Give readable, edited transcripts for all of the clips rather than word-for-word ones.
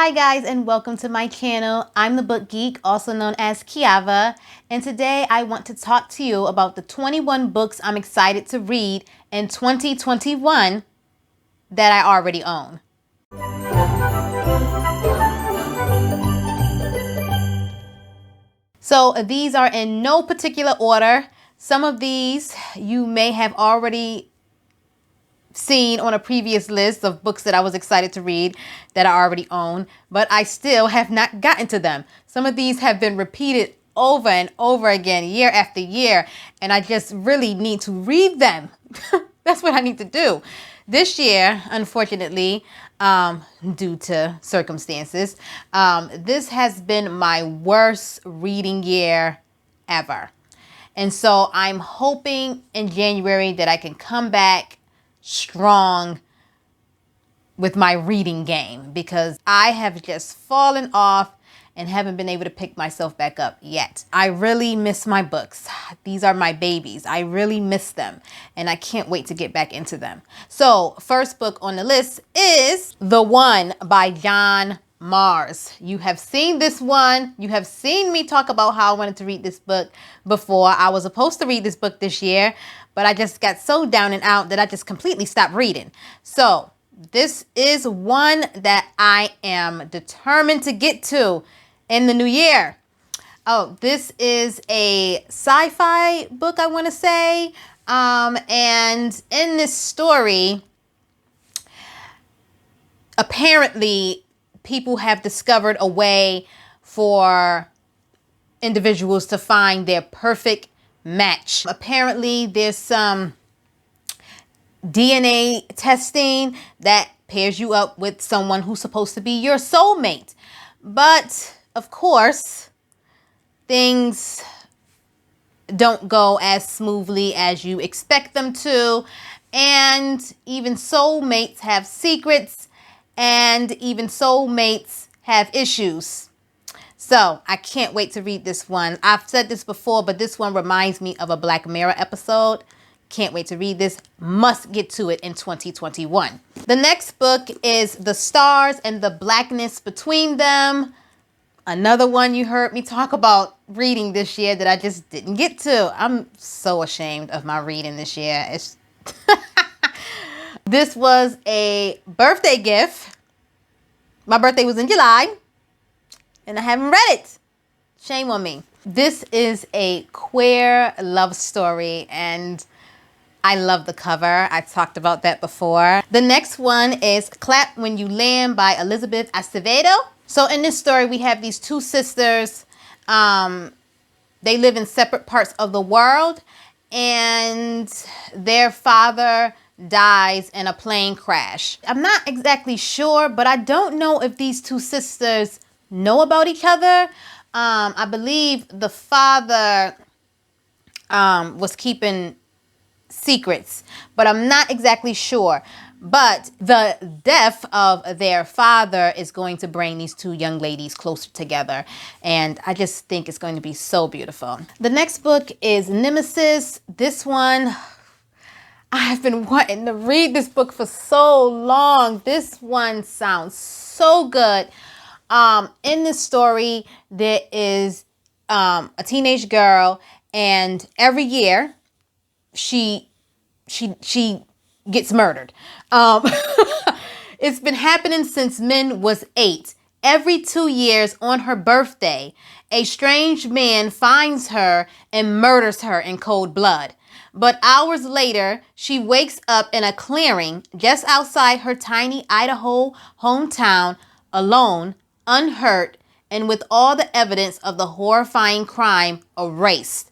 Hi guys, and welcome to my channel. I'm the Book Geek, also known as Kiava, and today I want to talk to you about the 21 books I'm excited to read in 2021 that I already own. So these are in no particular order. Some of these you may have already seen on a previous list of books that I was excited to read that I already own, but I still have not gotten to them. Some of these have been repeated over and over again, year after year, and I just really need to read them. That's what I need to do. This year, unfortunately, due to circumstances, this has been my worst reading year ever. And so I'm hoping in January that I can come back strong with my reading game, because I have just fallen off and haven't been able to pick myself back up yet. I really miss my books. These are my babies. I really miss them, and I can't wait to get back into them. So first book on the list is The One by John Mars. You have seen this one. You have seen me talk about how I wanted to read this book before. I was supposed to read this book this year, but I just got so down and out that I just completely stopped reading. So this is one that I am determined to get to in the new year. Oh, this is a sci-fi book, I want to say. And in this story, apparently people have discovered a way for individuals to find their perfect match. Apparently there's some DNA testing that pairs you up with someone who's supposed to be your soulmate. But of course, things don't go as smoothly as you expect them to. And even soulmates have secrets, and even soulmates have issues. So I can't wait to read this one. I've said this before, but this one reminds me of a Black Mirror episode. Can't wait to read this. Must get to it in 2021. The next book is The Stars and the Blackness Between Them. Another one you heard me talk about reading this year that I just didn't get to. I'm so ashamed of my reading this year. This was a birthday gift. My birthday was in July, and I haven't read it. Shame on me. This is a queer love story, and I love the cover. I talked about that before. The next one is Clap When You Land by Elizabeth Acevedo. So in this story, we have these two sisters. They live in separate parts of the world, and their father dies in a plane crash. I'm not exactly sure, but I don't know if these two sisters know about each other. I believe the father was keeping secrets, but I'm not exactly sure. But the death of their father is going to bring these two young ladies closer together, and I just think it's going to be so beautiful. The next book is Nemesis. This one, I've been wanting to read this book for so long. This one sounds so good. In this story, there is a teenage girl, and every year she gets murdered. It's been happening since Min was 8. Every 2 years on her birthday, a strange man finds her and murders her in cold blood. But hours later, she wakes up in a clearing just outside her tiny Idaho hometown, alone, unhurt, and with all the evidence of the horrifying crime erased.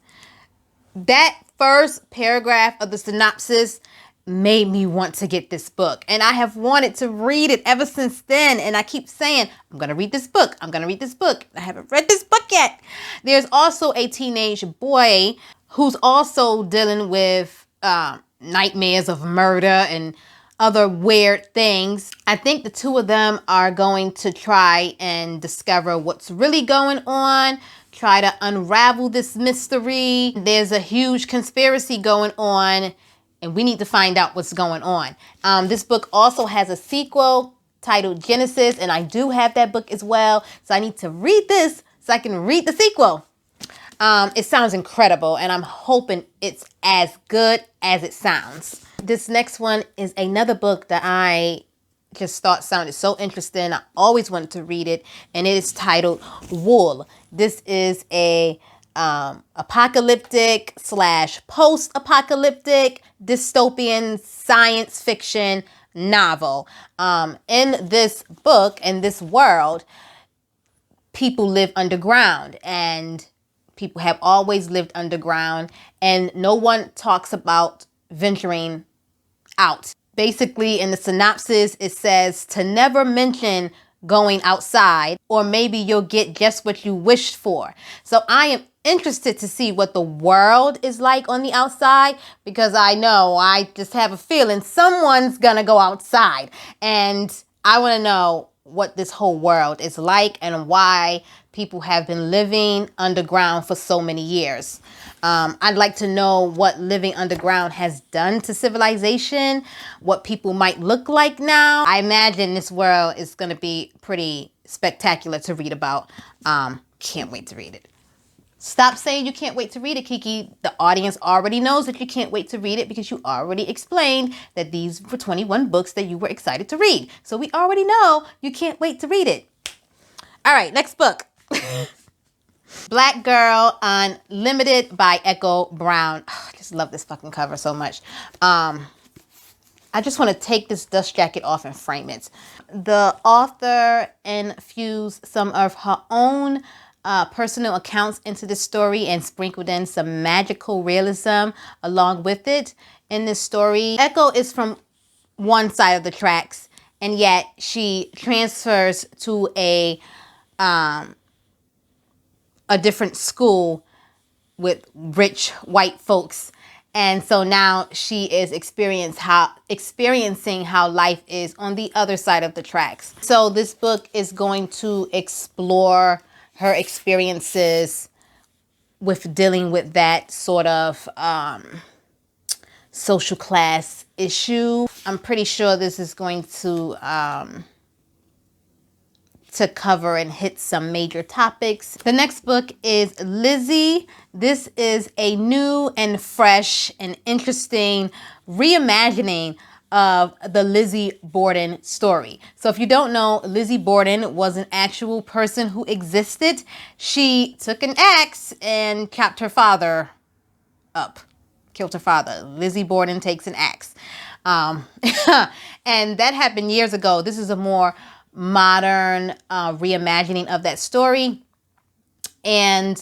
That first paragraph of the synopsis made me want to get this book, and I have wanted to read it ever since then, and I keep saying, I'm going to read this book. I'm going to read this book. I haven't read this book yet. There's also a teenage boy who's also dealing with nightmares of murder and other weird things. I think the two of them are going to try and discover what's really going on, try to unravel this mystery. There's a huge conspiracy going on, and we need to find out what's going on. This book also has a sequel titled Genesis, and I do have that book as well. So I need to read this so I can read the sequel. It sounds incredible, and I'm hoping it's as good as it sounds. This next one is another book that I just thought sounded so interesting. I always wanted to read it, and it is titled Wool. This is a apocalyptic / post-apocalyptic dystopian science fiction novel. In this book, in this world, people live underground, and people have always lived underground, and no one talks about venturing out. Basically, in the synopsis, it says to never mention going outside, or maybe you'll get just what you wished for. So I am interested to see what the world is like on the outside, because I just have a feeling someone's gonna go outside, and I want to know what this whole world is like and why people have been living underground for so many years. I'd like to know what living underground has done to civilization, what people might look like now. I imagine this world is going to be pretty spectacular to read about. Can't wait to read it. Stop saying you can't wait to read it, Kiki. The audience already knows that you can't wait to read it because you already explained that these were 21 books that you were excited to read. So we already know you can't wait to read it. All right, next book. Black Girl Unlimited by Echo Brown. Oh, I just love this fucking cover so much. I just want to take this dust jacket off and frame it. The author infused some of her own personal accounts into this story and sprinkled in some magical realism along with it. In this story, Echo is from one side of the tracks, and yet she transfers to a different school with rich white folks. And so now she is experiencing how life is on the other side of the tracks. So this book is going to explore her experiences with dealing with that sort of social class issue. I'm pretty sure this is going to cover and hit some major topics. The next book is Lizzie. This is a new and fresh and interesting reimagining of the Lizzie Borden story. So if you don't know, Lizzie Borden was an actual person who existed. She took an axe and chopped her father up, killed her father. Lizzie Borden takes an axe. And that happened years ago. This is a more modern reimagining of that story. And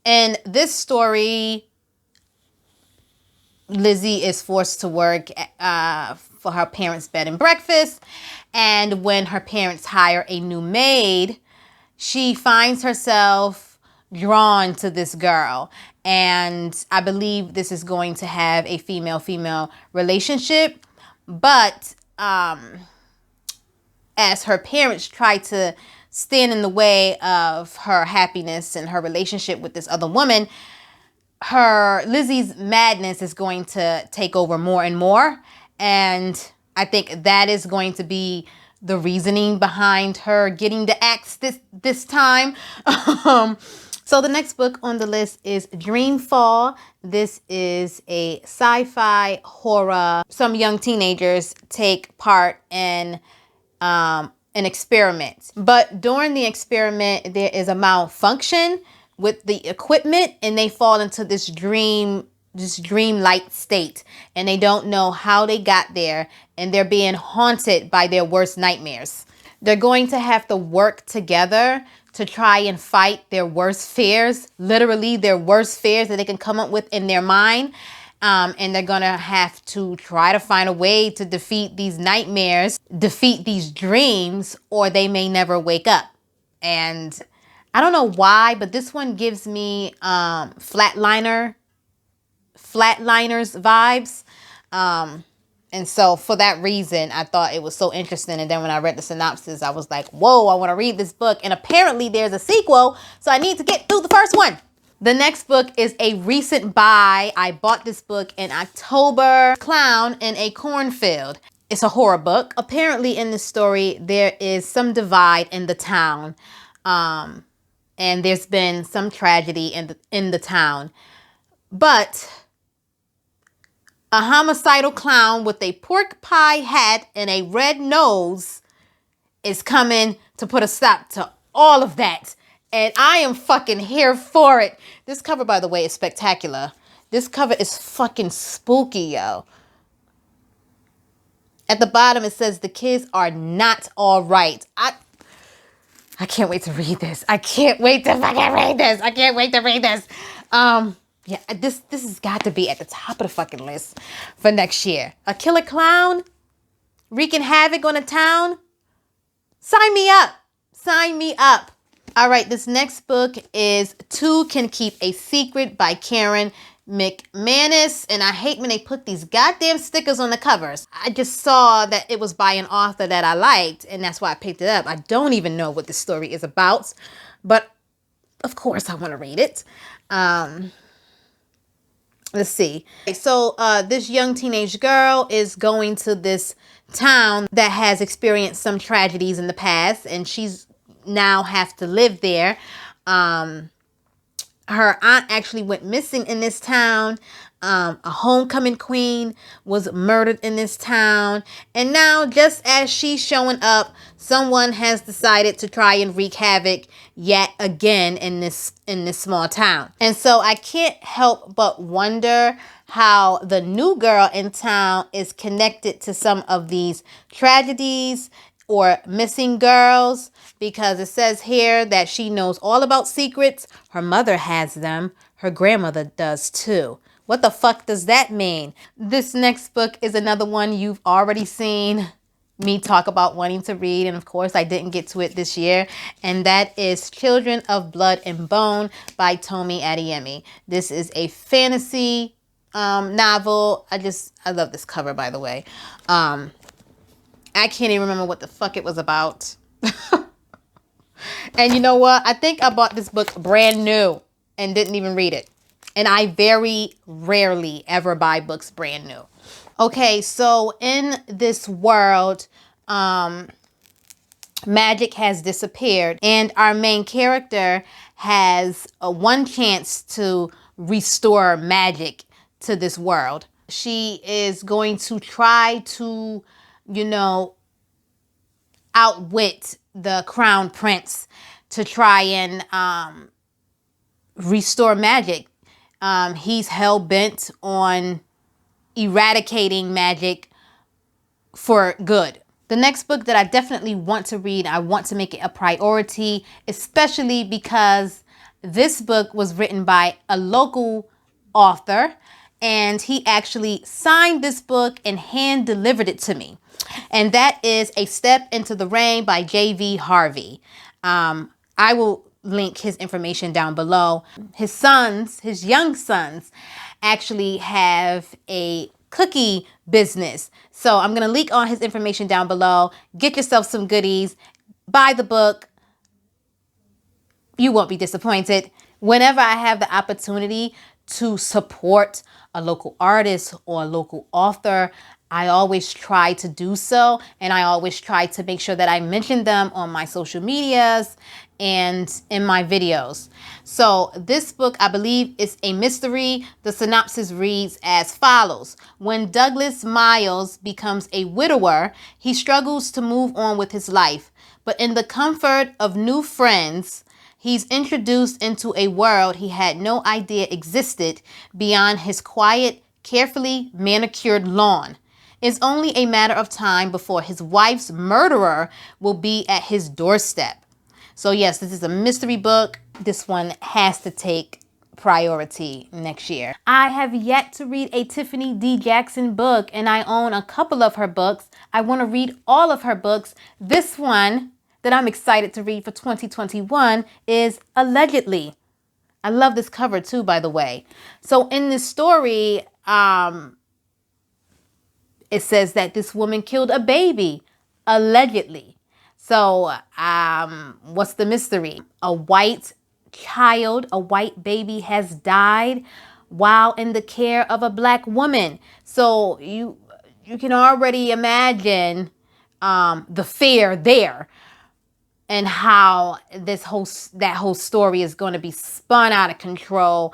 in this story, Lizzie is forced to work for her parents' bed and breakfast. And when her parents hire a new maid, she finds herself drawn to this girl. And I believe this is going to have a female-female relationship. But as her parents try to stand in the way of her happiness and her relationship with this other woman, Lizzie's madness is going to take over more and more. And I think that is going to be the reasoning behind her getting the axe this time. So the next book on the list is Dreamfall. This is a sci-fi horror. Some young teenagers take part in an experiment. But during the experiment, there is a malfunction with the equipment, and they fall into this dreamlike state, and they don't know how they got there, and they're being haunted by their worst nightmares. They're going to have to work together to try and fight their worst fears, literally their worst fears that they can come up with in their mind. And they're going to have to try to find a way to defeat these nightmares, defeat these dreams, or they may never wake up. And I don't know why, but this one gives me Flatliners vibes. And so for that reason, I thought it was so interesting. And then when I read the synopsis, I was like, whoa, I want to read this book. And apparently there's a sequel, so I need to get through the first one. The next book is a recent buy. I bought this book in October. Clown in a Cornfield. It's a horror book. Apparently in this story, there is some divide in the town. And there's been some tragedy in the town. But a homicidal clown with a pork pie hat and a red nose is coming to put a stop to all of that. And I am fucking here for it. This cover, by the way, is spectacular. This cover is fucking spooky, yo. At the bottom, it says the kids are not all right. I can't wait to read this. I can't wait to fucking read this. I can't wait to read this. Yeah, this has got to be at the top of the fucking list for next year. A killer clown wreaking havoc on a town. Sign me up. Sign me up. All right, this next book is Two Can Keep a Secret by Karen McManus. And I hate when they put these goddamn stickers on the covers. I just saw that it was by an author that I liked, and that's why I picked it up. I don't even know what the story is about, but of course I want to read it. Let's see. So this young teenage girl is going to this town that has experienced some tragedies in the past, and she's now has to live there. Her aunt actually went missing in this town. A homecoming queen was murdered in this town. And now, just as she's showing up, someone has decided to try and wreak havoc yet again in this small town. And so I can't help but wonder how the new girl in town is connected to some of these tragedies or missing girls, because it says here that she knows all about secrets. Her mother has them. Her grandmother does too. What the fuck does that mean? This next book is another one you've already seen me talk about wanting to read, and of course I didn't get to it this year, and that is Children of Blood and Bone by Tomi Adeyemi. This is a fantasy novel. I love this cover, by the way. I can't even remember what the fuck it was about. And you know what? I think I bought this book brand new and didn't even read it. And I very rarely ever buy books brand new. Okay, so in this world, magic has disappeared. And our main character has one chance to restore magic to this world. She is going to try to, outwit the crown prince to try and restore magic. He's hell-bent on eradicating magic for good. The next book that I definitely want to read, I want to make it a priority, especially because this book was written by a local author, and he actually signed this book and hand-delivered it to me. And that is A Step into the Rain by J.V. Harvey. I will link his information down below. His young sons, actually have a cookie business. So I'm going to link all his information down below. Get yourself some goodies. Buy the book. You won't be disappointed. Whenever I have the opportunity to support a local artist or a local author, I always try to do so, and I always try to make sure that I mention them on my social medias and in my videos. So this book, I believe, is a mystery. The synopsis reads as follows. When Douglas Miles becomes a widower, he struggles to move on with his life. But in the comfort of new friends, he's introduced into a world he had no idea existed beyond his quiet, carefully manicured lawn. It's only a matter of time before his wife's murderer will be at his doorstep. So yes, this is a mystery book. This one has to take priority next year. I have yet to read a Tiffany D. Jackson book, and I own a couple of her books. I want to read all of her books. This one that I'm excited to read for 2021 is Allegedly. I love this cover too, by the way. So in this story, it says that this woman killed a baby, allegedly. So, what's the mystery? A white baby has died while in the care of a black woman. So you can already imagine the fear there, and how that whole story is going to be spun out of control,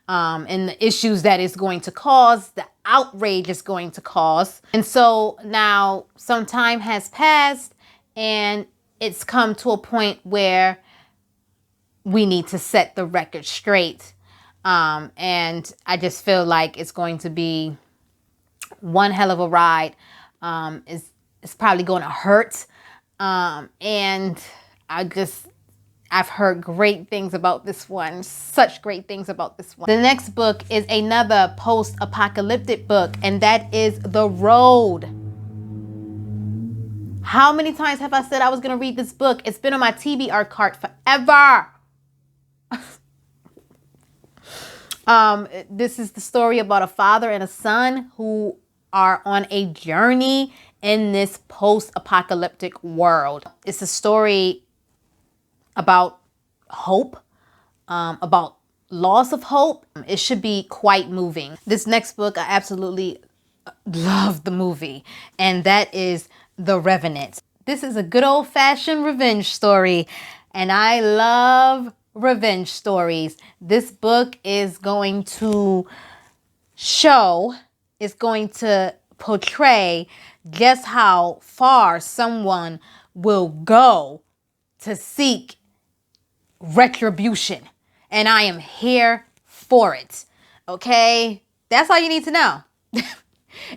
and the issues that it's going to cause, the outrage it's going to cause. And so now some time has passed, and it's come to a point where we need to set the record straight. And I just feel like it's going to be one hell of a ride. It's probably going to hurt. And I've heard great things about this one. Such great things about this one. The next book is another post-apocalyptic book, and that is The Road. How many times have I said I was going to read this book? It's been on my TBR cart forever. This is the story about a father and a son who are on a journey in this post-apocalyptic world. It's a story about hope, about loss of hope. It should be quite moving. This next book, I absolutely love the movie, and that is The Revenant. This is a good old-fashioned revenge story, and I love revenge stories. This book is going to portray just how far someone will go to seek retribution. And I am here for it. Okay? That's all you need to know.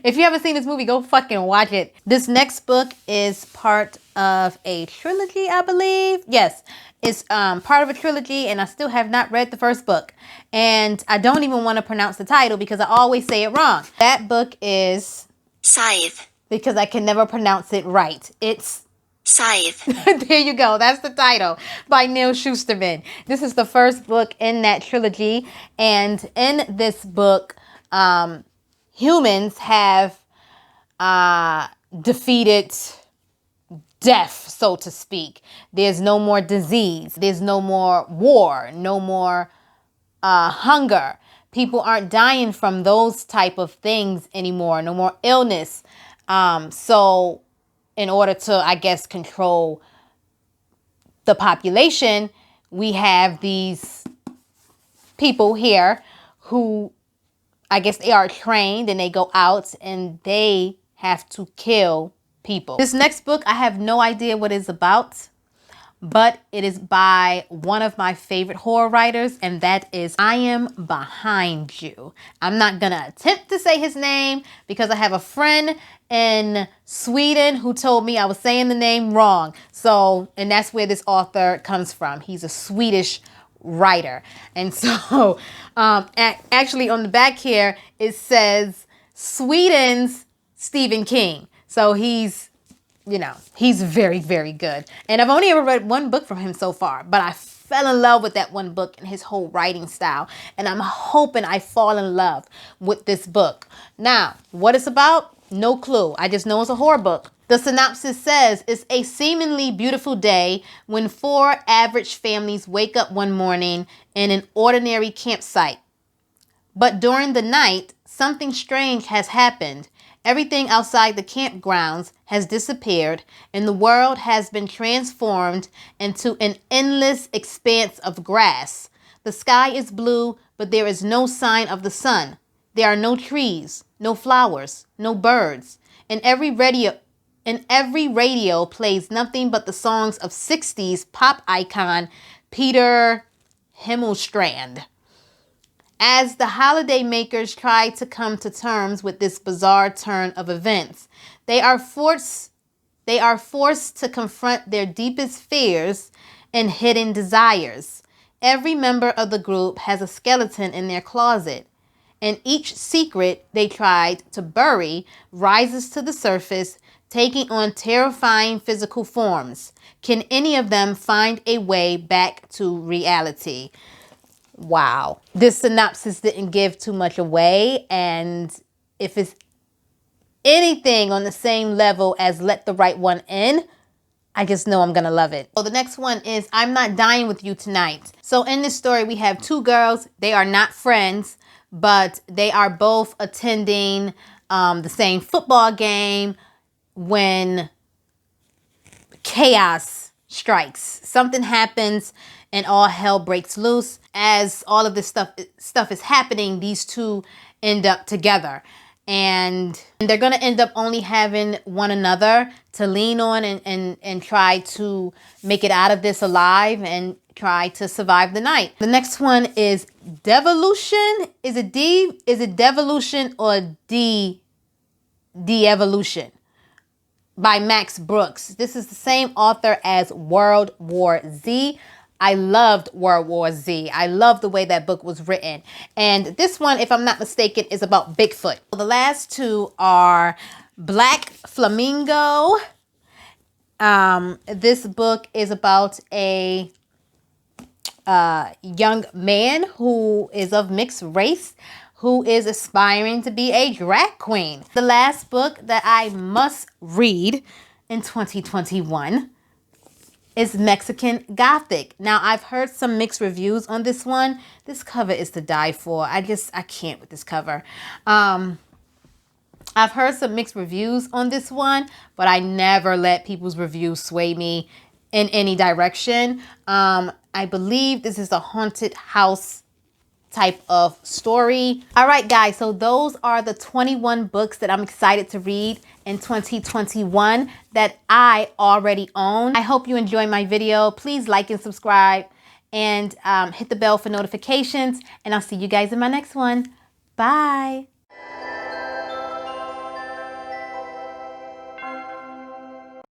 If you haven't seen this movie, go fucking watch it. This next book is part of a trilogy, I believe. Yes, it's part of a trilogy, and I still have not read the first book. And I don't even want to pronounce the title because I always say it wrong. That book is Scythe. Because I can never pronounce it right. It's Scythe. There you go. That's the title, by Neil Shusterman. This is the first book in that trilogy. And in this book, humans have defeated death, so to speak. There's no more disease. There's no more war. No more hunger. People aren't dying from those type of things anymore. No more illness. So in order to, I guess, control the population, we have these people here who, I guess, they are trained, and they go out and they have to kill people. This next book, I have no idea what it's about, but it is by one of my favorite horror writers, and that is I Am Behind You. I'm not gonna attempt to say his name because I have a friend in Sweden who told me I was saying the name wrong. So, and that's where this author comes from. He's a Swedish writer. And so, actually on the back here, it says Sweden's Stephen King. So he's, he's very, very good. And I've only ever read one book from him so far, but I fell in love with that one book and his whole writing style. And I'm hoping I fall in love with this book. Now, what it's about? No clue. I just know it's a horror book. The synopsis says, it's a seemingly beautiful day when 4 average families wake up one morning in an ordinary campsite. But during the night, something strange has happened. Everything outside the campgrounds has disappeared, and the world has been transformed into an endless expanse of grass. The sky is blue, but there is no sign of the sun. There are no trees, no flowers, no birds. And every radio plays nothing but the songs of 60s pop icon Peter Himmelstrand. As the holiday makers try to come to terms with this bizarre turn of events, they are forced to confront their deepest fears and hidden desires. Every member of the group has a skeleton in their closet, and each secret they tried to bury rises to the surface, taking on terrifying physical forms. Can any of them find a way back to reality? Wow. This synopsis didn't give too much away, and if it's anything on the same level as Let the Right One In, I just know I'm gonna love it. So the next one is I'm Not Dying With You Tonight. So in this story, we have 2 girls. They are not friends, but they are both attending the same football game when chaos strikes. Something happens and all hell breaks loose. As all of this stuff is happening, these two end up together. And they're going to end up only having one another to lean on and try to make it out of this alive and try to survive the night. The next one is Devolution. Is it Devolution or De-Evolution? By Max Brooks. This is the same author as World War Z. I loved World War Z. I love the way that book was written. And this one, if I'm not mistaken, is about Bigfoot. The last two are Black Flamingo. This book is about a young man who is of mixed race, who is aspiring to be a drag queen. The last book that I must read in 2021 is Mexican Gothic. Now, I've heard some mixed reviews on this one. This cover is to die for. I can't with this cover. I've heard some mixed reviews on this one, but I never let people's reviews sway me in any direction. I believe this is a haunted house type of story. All right, guys, so those are the 21 books that I'm excited to read in 2021 that I already own. I hope you enjoyed my video. Please like and subscribe and hit the bell for notifications, and I'll see you guys in my next one. Bye.